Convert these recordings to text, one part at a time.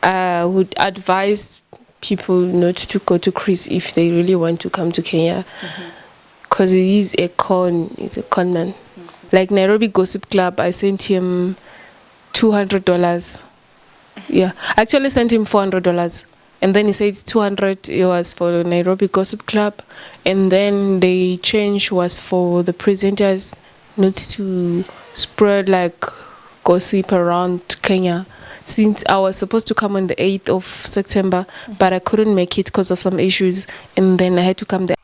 I would advise people not to go to cruise if they really want to come to Kenya, because it's a con man. Like Nairobi Gossip Club, I sent him $200. Yeah, I actually sent him $400, and then he said 200 it was for Nairobi Gossip Club, and then the change was for the presenters not to spread like gossip around Kenya. Since I was supposed to come on the 8th of September, but I couldn't make it because of some issues, and then I had to come there.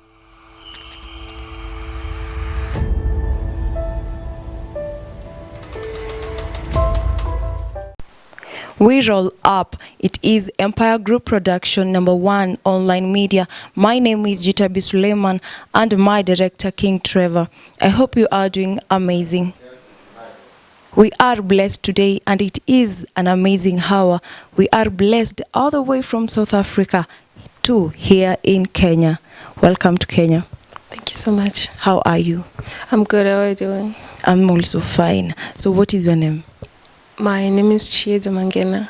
We roll up. It is Empire Group Production, #1 online media. My name is Jitabi Suleiman and my director King Trevor. I hope you are doing amazing. We are blessed today and it is an amazing hour. We are blessed all the way from South Africa to here in Kenya. Welcome to Kenya. Thank you so much. How are you? I'm good. How are you doing? I'm also fine. So what is your name? My name is Chichi Mangena,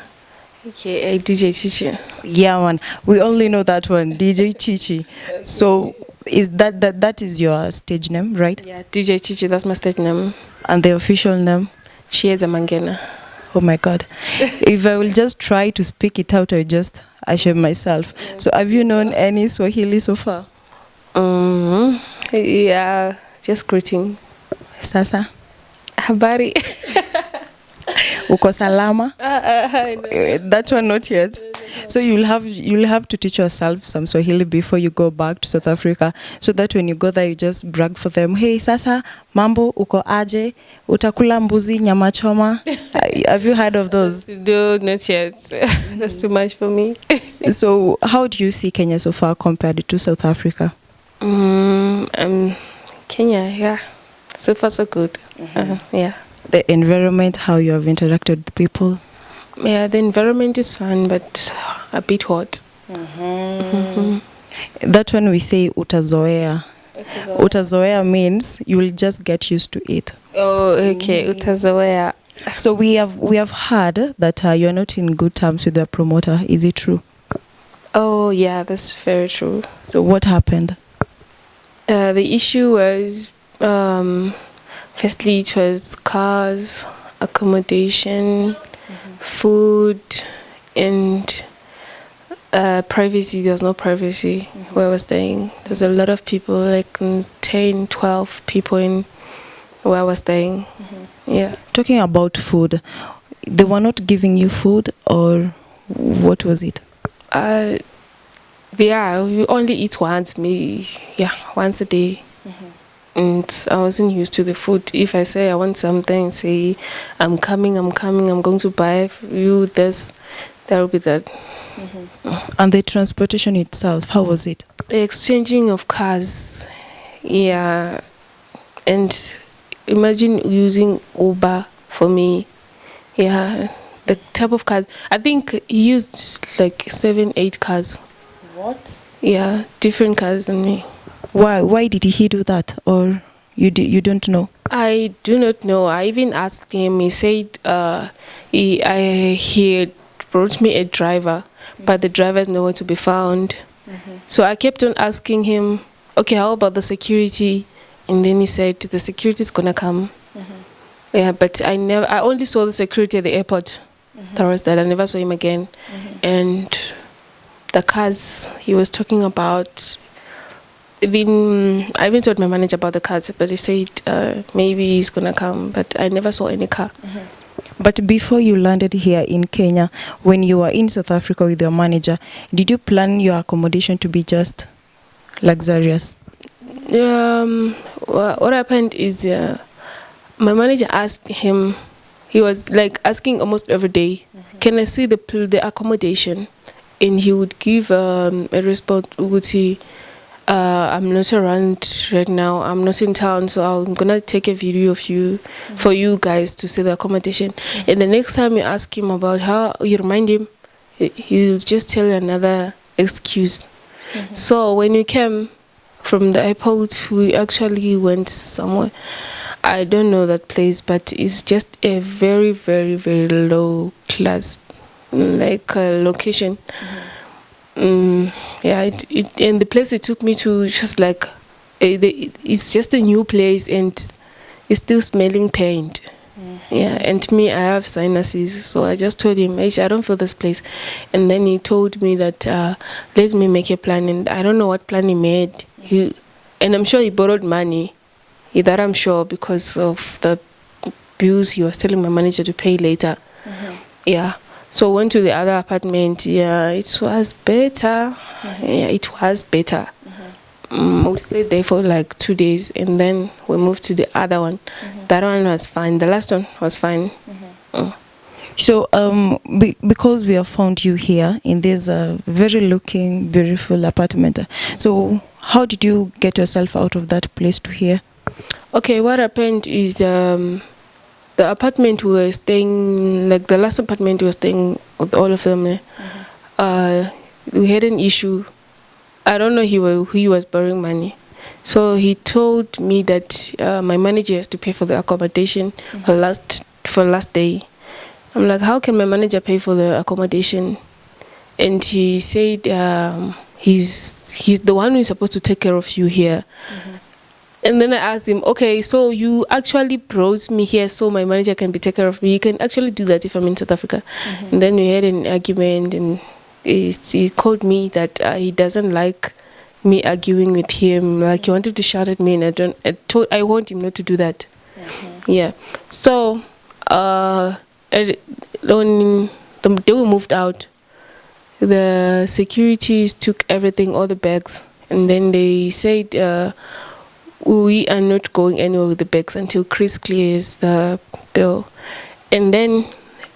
aka DJ Chichi. Yeah, man. We only know that one, DJ Chichi. So is that is your stage name, right? Yeah, DJ Chichi, that's my stage name. And the official name? Chichi Mangena. Oh my God. If I will just try to speak it out, I shame myself. So have you known any Swahili so far? Yeah, just greeting. Sasa? Habari. Uko salama? No. That one not yet. So you'll have to teach yourself some Swahili before you go back to South Africa, so that when you go there you just brag for them. Hey, sasa mambo uko aje? Utakula mbuzi nyama choma? Have you heard of those? No, not yet. That's too much for me. So how do you see Kenya so far compared to South Africa? Kenya, yeah. So far so good. Yeah. The environment, how you have interacted with people? Yeah, the environment is fun, but a bit hot. That when we say utazoea. Utazoea means you will just get used to it. Oh, okay. Utazoea. So we have heard that you are not in good terms with the promoter. Is it true? Oh, yeah, that's very true. So what happened? The issue was... firstly, it was cars, accommodation, food, and privacy. There was no privacy where I was staying. There's a lot of people, like 10, 12 people in where I was staying. Yeah. Talking about food, they were not giving you food, or what was it? Yeah, we only eat once, maybe, once a day. And I wasn't used to the food. If I say I want something, say I'm coming, I'm going to buy for you this, that will be that. And the transportation itself, how was it? The exchanging of cars, yeah. And imagine using Uber for me, yeah. The type of cars, I think he used like 7, 8 cars. What? Yeah, different cars than me. Why did he do that, or you don't know? I do not know. I even asked him. He said he had brought me a driver, but the driver is nowhere to be found. So I kept on asking him, okay, how about the security? And then he said the security is gonna come. Yeah, but I only saw the security at the airport. That was that. I never saw him again. And the cars he was talking about. I even told my manager about the cars, but he said maybe he's gonna come, but I never saw any car. But before you landed here in Kenya, when you were in South Africa with your manager, did you plan your accommodation to be just luxurious? What happened is my manager asked him, he was like asking almost every day, can I see the accommodation? And he would give a response, I'm not around right now. I'm not in town, so I'm gonna take a video of you for you guys to see the accommodation. And the next time you ask him about how, you remind him, he'll just tell you another excuse. So when we came from the airport, we actually went somewhere. I don't know that place, but it's just a very, very, very low class. like location. Yeah, it and the place it took me to just like it's just a new place and it's still smelling paint. Yeah, and me, I have sinuses, so I just told him, "Aish, I don't feel this place," and then he told me that let me make a plan, and I don't know what plan he made. And I'm sure he borrowed money. That I'm sure because of the bills he was telling my manager to pay later. Yeah. So went to the other apartment. Yeah, it was better. Yeah, it was better. We stayed there for like 2 days, and then we moved to the other one. That one was fine. The last one was fine. So, because we have found you here in this very looking, beautiful apartment, so how did you get yourself out of that place to here? Okay, what happened is the apartment we were staying, like the last apartment we were staying with all of them. We had an issue. I don't know who he was borrowing money. So he told me that my manager has to pay for the accommodation for last day. I'm like, how can my manager pay for the accommodation? And he said he's the one who's supposed to take care of you here. And then I asked him, okay, so you actually brought me here so my manager can be taken care of me. You can actually do that if I'm in South Africa. And then we had an argument, and he called me that he doesn't like me arguing with him. Like he wanted to shout at me, and I want him not to do that. Yeah. So on the day we moved out, the securities took everything, all the bags, and then they said we are not going anywhere with the bags until Chris clears the bill. And then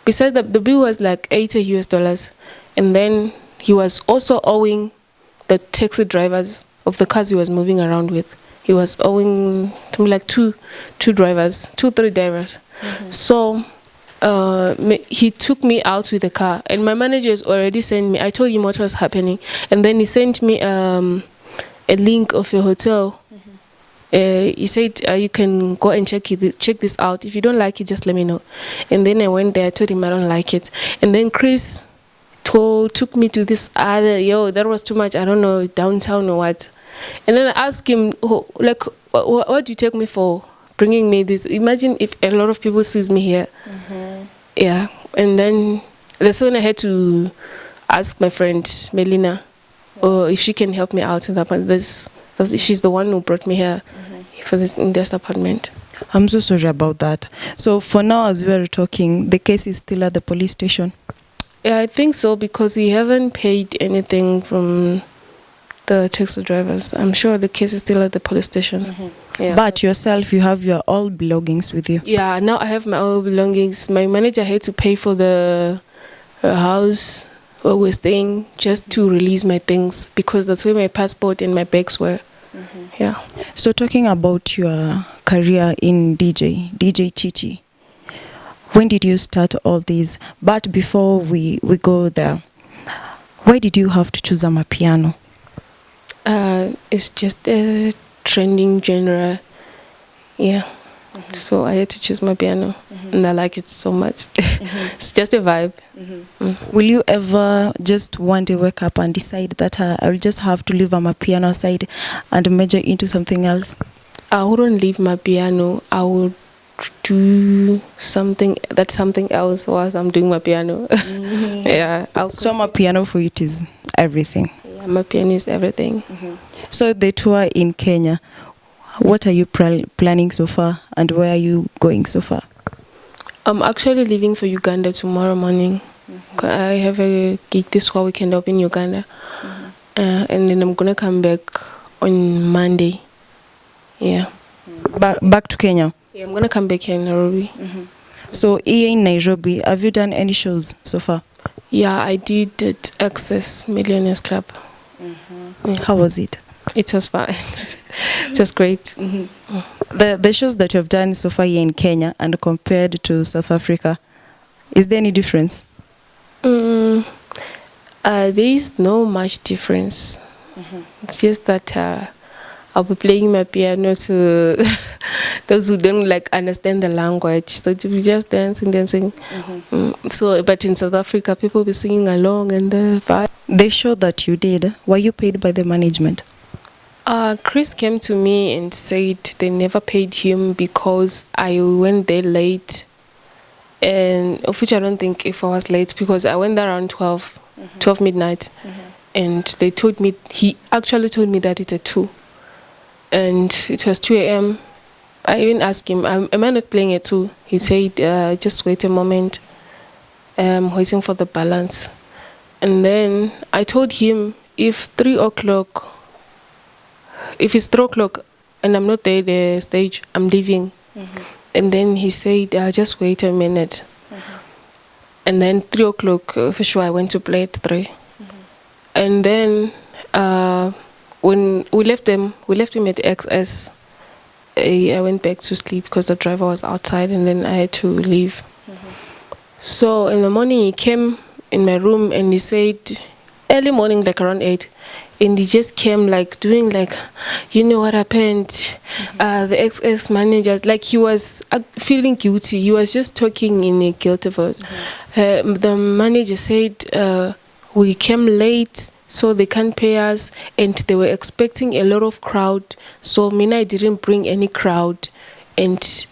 besides that, the bill was like $80, and then he was also owing the taxi drivers of the cars he was moving around with. He was owing to me like three drivers. So he took me out with the car, and my manager has already sent me. I told him what was happening, and then he sent me a link of a hotel. He said you can go and check this out. If you don't like it, just let me know. And then I went there. I told him I don't like it. And then Chris took me to this other, that was too much. I don't know, downtown or what. And then I asked him, like, what do you take me for? Bringing me this. Imagine if a lot of people sees me here. Yeah. And then that's when I had to ask my friend Melina, if she can help me out in that apartment. She's the one who brought me here in this apartment. I'm so sorry about that. So for now, as we are talking, the case is still at the police station? Yeah, I think so, because he haven't paid anything from the taxi drivers. I'm sure the case is still at the police station. Yeah. But yourself, you have your all belongings with you? Yeah, now I have my all belongings. My manager had to pay for the house where we're staying just to release my things, because that's where my passport and my bags were. Yeah. So talking about your career in DJ Chichi, when did you start all these? But before we go there, why did you have to choose amapiano? It's just a trending genre. Yeah. So I had to choose my piano, and I like it so much. It's just a vibe. Will you ever just one day wake up and decide that I will just have to leave my piano aside and major into something else? I wouldn't leave my piano. I would do something else whilst I'm doing my piano. Yeah. So my piano for you is everything. Yeah, my piano is everything. So the tour in Kenya, what are you planning so far, and where are you going so far? I'm actually leaving for Uganda tomorrow morning. I have a gig this whole weekend up in Uganda. And then I'm going to come back on Monday. Yeah. Back to Kenya? Yeah, I'm going to come back here in Nairobi. So here in Nairobi, have you done any shows so far? Yeah, I did at Access Millionaires Club. Yeah. How was it? It was fine. It was great. The shows that you have done so far here in Kenya and compared to South Africa, is there any difference? There is no much difference. It's just that I'll be playing my piano to those who don't like understand the language. So we just dancing. So, but in South Africa, people be singing along and vibe. They showed that you did. Were you paid by the management? Chris came to me and said they never paid him because I went there late, and of which I don't think if I was late because I went there around 12 midnight, and they told me, he actually told me that it's at 2, and it was 2 a.m. I even asked him, am I not playing at 2? He said, just wait a moment, I'm waiting for the balance. And then I told him if it's 3 o'clock and I'm not there at the stage, I'm leaving. And then he said, just wait a minute. And then 3 o'clock, for sure, I went to play at 3. And then when we left him at XS, I went back to sleep because the driver was outside, and then I had to leave. So in the morning, he came in my room and he said, early morning, like around 8, and he just came like doing like, you know what happened? The XS managers, like he was feeling guilty. He was just talking in a guilty voice. The manager said, we came late, so they can't pay us, and they were expecting a lot of crowd. So Mina didn't bring any crowd, and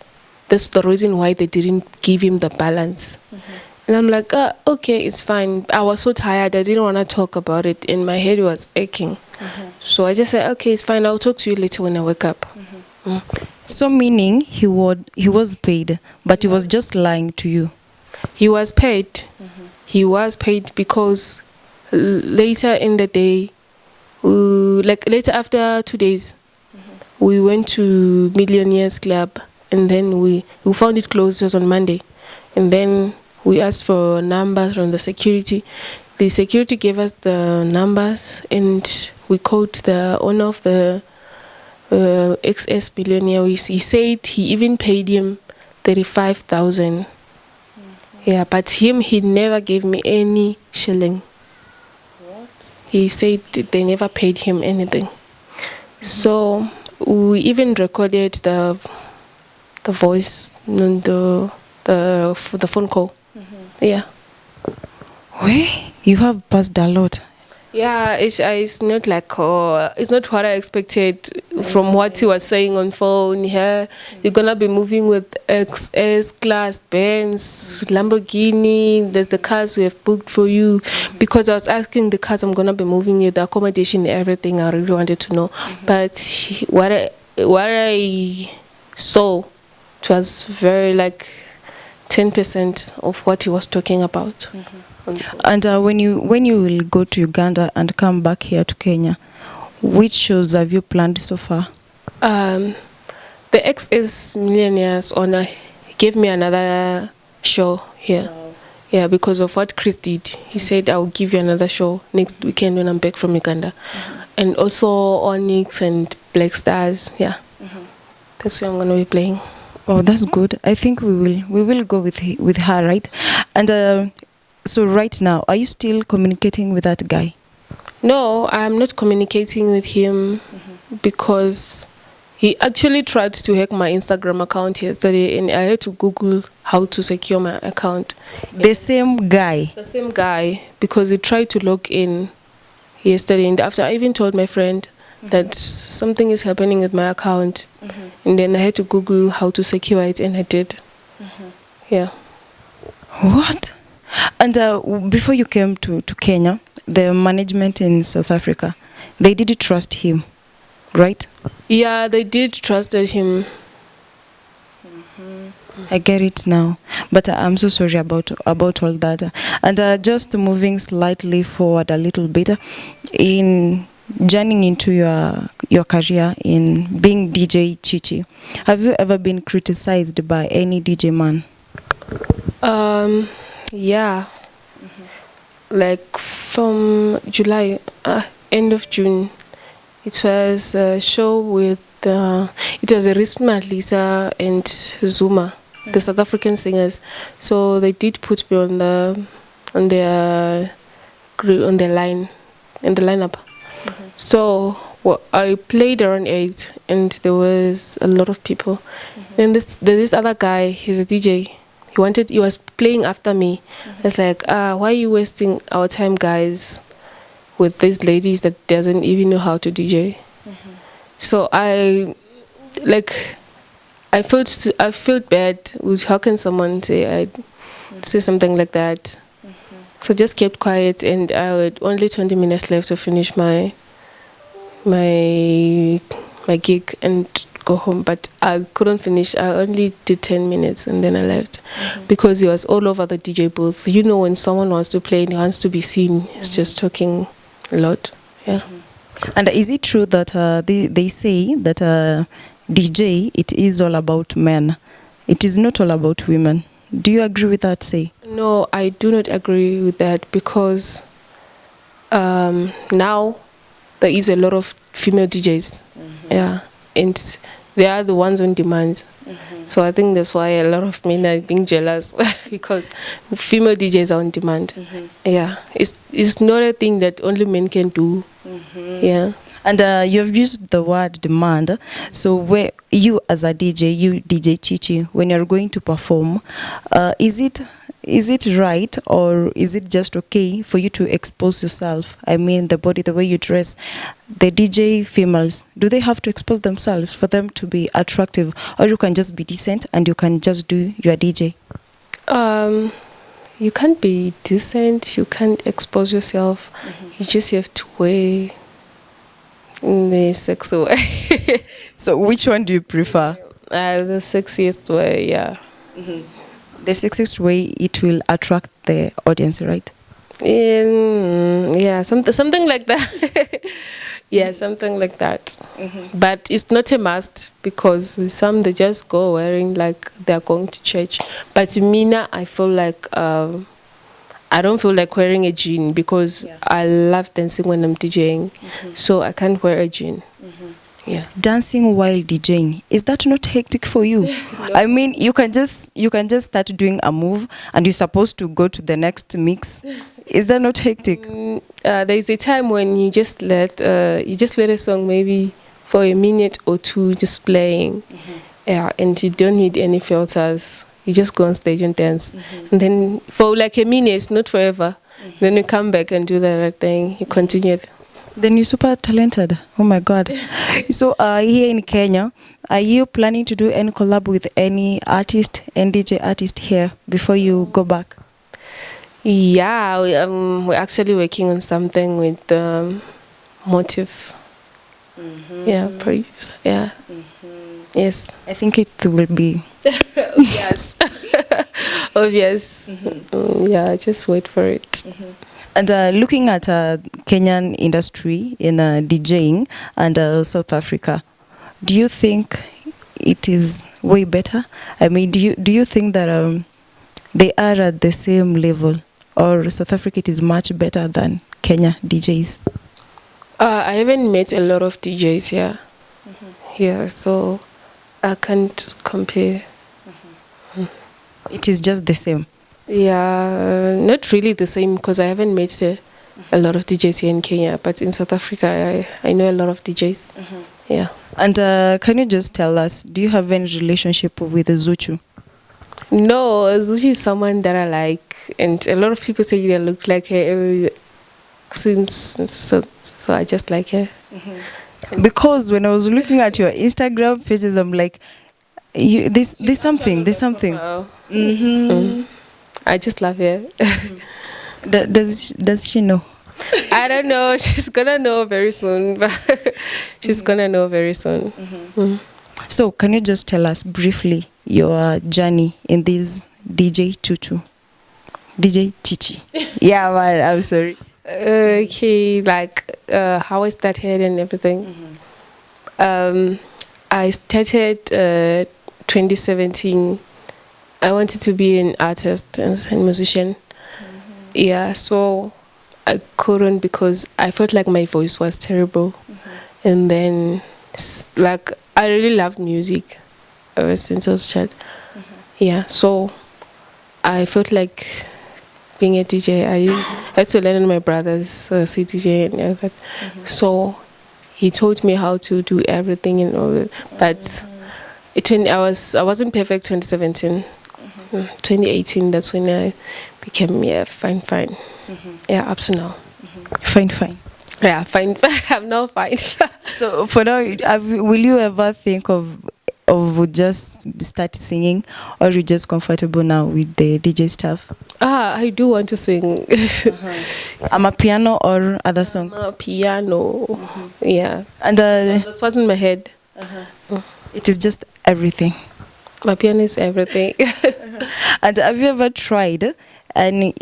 that's the reason why they didn't give him the balance. And I'm like, okay, it's fine. I was so tired, I didn't want to talk about it, and my head was aching. So I just said, okay, it's fine, I'll talk to you later when I wake up. So meaning he was paid, but he was just lying to you. He was paid. He was paid because later in the day, like later after 2 days, we went to Millionaires Club, and then we found it closed. It was on Monday, and then we asked for numbers from the security. The security gave us the numbers, and we called the owner of the XS Billionaire. He said he even paid him 35,000. Yeah, but he never gave me any shilling. What? He said they never paid him anything. So we even recorded the voice and the phone call. Yeah. Wait, you have passed a lot. Yeah, it's not like it's not what I expected from what he was saying on phone. Yeah, you're gonna be moving with XS class, Benz, Lamborghini. There's the cars we have booked for you. Because I was asking the cars I'm gonna be moving with, the accommodation, everything. I really wanted to know, but what I saw, it was very like 10% of what he was talking about. And when you will go to Uganda and come back here to Kenya, which shows have you planned so far? The XS Millionaires owner gave me another show here. Wow. Yeah, because of what Chris did. He said, I'll give you another show next weekend when I'm back from Uganda. And also Onyx and Black Stars. Yeah, that's where I'm going to be playing. Oh, that's good. I think we will go with her, right? And so right now, are you still communicating with that guy? No, I'm not communicating with him because he actually tried to hack my Instagram account yesterday, and I had to Google how to secure my account. The same guy? The same guy, because he tried to log in yesterday, and after I even told my friend that something is happening with my account, and then I had to Google how to secure it, and I did. Yeah. What? And before you came to Kenya, the management in South Africa, they did trust him, right? Yeah, they did trust him. I get it now, but I'm so sorry about all that. And just moving slightly forward a little bit, in journeying into your career in being DJ Chichi, have you ever been criticized by any DJ man? Yeah. Like from July, end of June, it was a show with it was a Risma, Lisa and Zuma, the South African singers. So they did put me on the line, in the lineup. So Well, I played around 8, and there was a lot of people. Then there's this other guy. He's a DJ. He was playing after me. It's like, why are you wasting our time, guys, with these ladies that doesn't even know how to DJ? So I felt bad. How can someone say something like that? So just kept quiet, and I had only 20 minutes left to finish my gig and go home. But I couldn't finish. I only did 10 minutes, and then I left because he was all over the DJ booth. You know, when someone wants to play and wants to be seen, it's just talking a lot. Yeah. And is it true that they say that DJ, it is all about men? It is not all about women. Do you agree with that say? No, I do not agree with that because now there is a lot of female DJs. Yeah, and they are the ones on demand. So I think that's why a lot of men are being jealous because female DJs are on demand. Yeah, it's not a thing that only men can do. Yeah. And you have used the word demand. So where you as a DJ, you DJ Chichi, when you're going to perform, is it right or is it just okay for you to expose yourself? I mean, the body, the way you dress. The DJ females, do they have to expose themselves for them to be attractive, or you can just be decent and you can just do your DJ? You can't be decent. You can't expose yourself. You just have to wear in the sexy way. So which one do you prefer? The sexiest way, yeah. The sexiest way, it will attract the audience, right? Yeah, something like that. Yeah, something like that. But it's not a must because some they just go wearing like they're going to church. But me now, I feel like I don't feel like wearing a jean because I love dancing when I'm DJing. So I can't wear a jean. Yeah. Dancing while DJing, is that not hectic for you? No. I mean, you can just start doing a move and you're supposed to go to the next mix. Is that not hectic? There's a time when you just let a song maybe for a minute or two just playing. Yeah, and you don't need any filters. You just go on stage and dance. And then for like a minute, not forever. Then you come back and do the right thing. You continue. Then you're super talented. Oh my God. So here in Kenya, are you planning to do any collab with any artist and DJ artist here before you go back? Yeah, we're actually working on something with Motive. Yeah, producer. Yeah. Yes. I think it will be. Yes. Obvious. Yeah, just wait for it. And looking at Kenyan industry in DJing and South Africa, do you think it is way better? I mean, do you think that they are at the same level, or South Africa it is much better than Kenya DJs? I haven't met a lot of DJs here. Yeah, so I can't compare. It is just the same. Yeah, not really the same because I haven't met a lot of DJs here in Kenya, but in South Africa, I know a lot of DJs. Yeah. And can you just tell us, do you have any relationship with Zuchu? No, Zuchu is someone that I like, and a lot of people say they look like her so I just like her. Because when I was looking at your Instagram pages, I'm like, there's something. I just love her. Does she know? I don't know. She's gonna know very soon. She's gonna know very soon. So, can you just tell us briefly your journey in this DJ Chichi? Yeah, man. I'm sorry. Okay, like how I started and everything. I started 2017. I wanted to be an artist and musician. Yeah, so I couldn't because I felt like my voice was terrible. And then, like, I really loved music ever since I was a child. Yeah, so I felt like being a DJ. I had to learn on my brother's CDJ and everything. So, he taught me how to do everything and all that. But I wasn't perfect 2017. 2018, that's when I became fine. Yeah, up to now. Fine. Yeah, fine. I'm now fine. So for now, will you ever think of just start singing, or you just comfortable now with the DJ stuff? I do want to sing. I'm a piano or other songs. Piano. Yeah. And That's what's in my head. it is just everything. My piano is everything. And have you ever tried any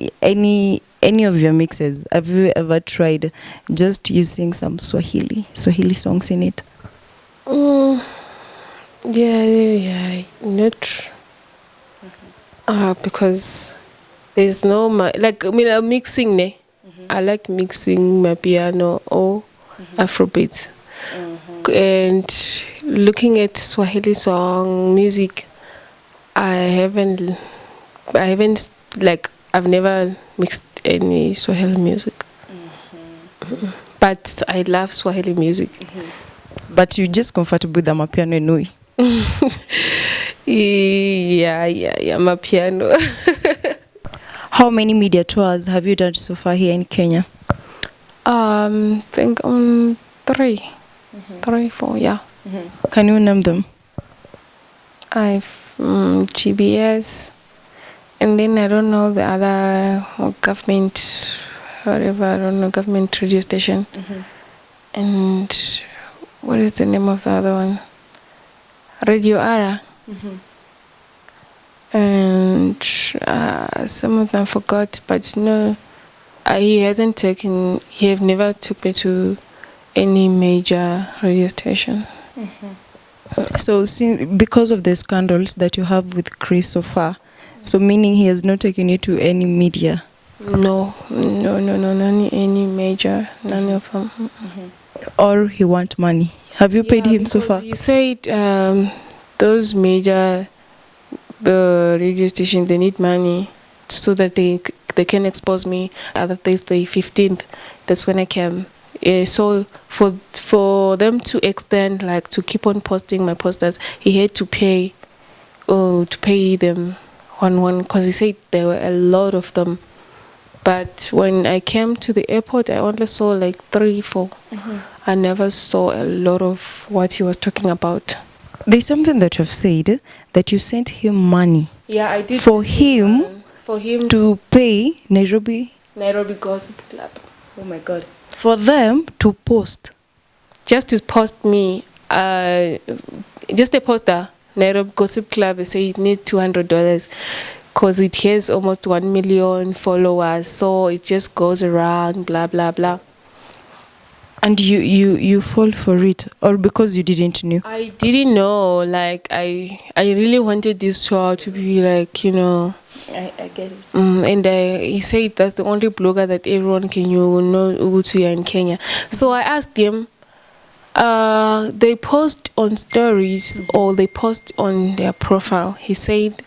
of your mixes? Have you ever tried just using some Swahili songs in it? Yeah. Not. Because there's no I'm mixing ne. I like mixing my piano or Afrobeat. And looking at Swahili song music, I've never mixed any Swahili music. But I love Swahili music. But you're just comfortable with the Amapiano Nui? Yeah, my piano. How many media tours have you done so far here in Kenya? Think 3, 4, yeah. Can you name them? I've GBS, and then I don't know the other government, whatever, I don't know, government radio station. And what is the name of the other one? Radio Ara. And some of them I forgot, but no, he have never took me to any major radio station. So because of the scandals that you have with Chris so far, so meaning he has not taken you to any media? No, none, any major, none of them. Or he want money? Have you paid him so far? He said those major radio stations, they need money so that they can expose me. Other days, the 15th, that's when I came. So for them to extend, like to keep on posting my posters, he had to pay them one, because he said there were a lot of them. But when I came to the airport, I only saw like 3, 4. I never saw a lot of what he was talking about. There's something that you've said, that you sent him money. Yeah, I did. For him to pay Nairobi Gossip Club. Oh my God. For them to post. Just to post me, just a poster. Nairobi Gossip Club, they say it needs $200 because it has almost 1 million followers. So it just goes around, blah, blah, blah. And you fall for it, or because you didn't know? I didn't know. Like I really wanted this tour to be like, I get it. And he said that's the only blogger that everyone can know Ugutu in Kenya. So I asked him, they post on stories or they post on their profile. He said,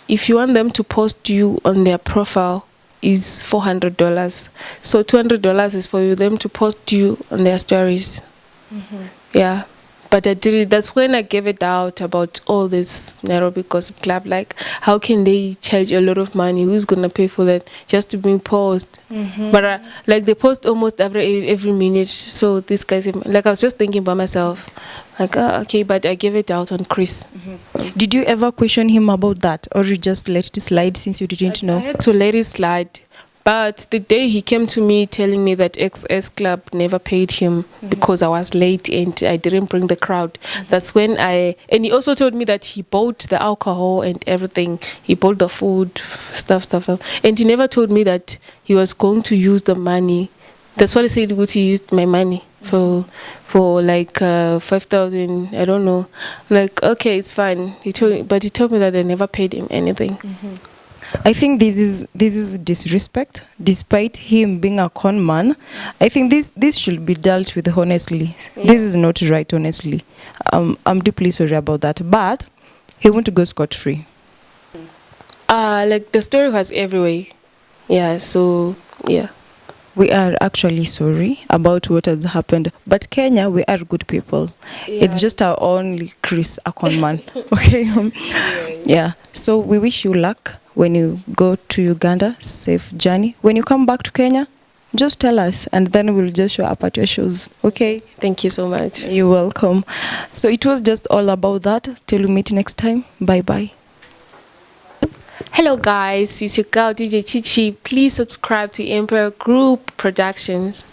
if you want them to post you on their profile, is $400. So $200 is for them to post you on their stories. Yeah. But I did it. That's when I gave it out about all this Nairobi Gossip Club. Like, how can they charge a lot of money? Who's gonna pay for that just to be post? But like they post almost every minute. So these guys, like I was just thinking by myself, like, okay, but I gave it out on Chris. Did you ever question him about that, or you just let it slide since you didn't know? I had to let it slide. But the day he came to me telling me that XS Club never paid him because I was late and I didn't bring the crowd, that's when and he also told me that he bought the alcohol and everything. He bought the food, stuff. And he never told me that he was going to use the money. That's what he said, Gucci used my money for like 5,000, I don't know. Like, okay, it's fine. He told me that they never paid him anything. I think this is disrespect, despite him being a con man. I think this should be dealt with honestly. Yeah. This is not right, honestly. I'm deeply sorry about that. But he won't go scot-free. Like the story was everywhere. Yeah, so yeah. We are actually sorry about what has happened, but Kenya, we are good people. Yeah. It's just our only Chris Akonman. Okay. Yeah. So we wish you luck when you go to Uganda. Safe journey. When you come back to Kenya, just tell us, and then we'll just show up at your shows. Okay. Thank you so much. You're welcome. So it was just all about that. Till we meet next time. Bye bye. Hello guys, it's your girl DJ Chichi. Please subscribe to Emperor Group Productions.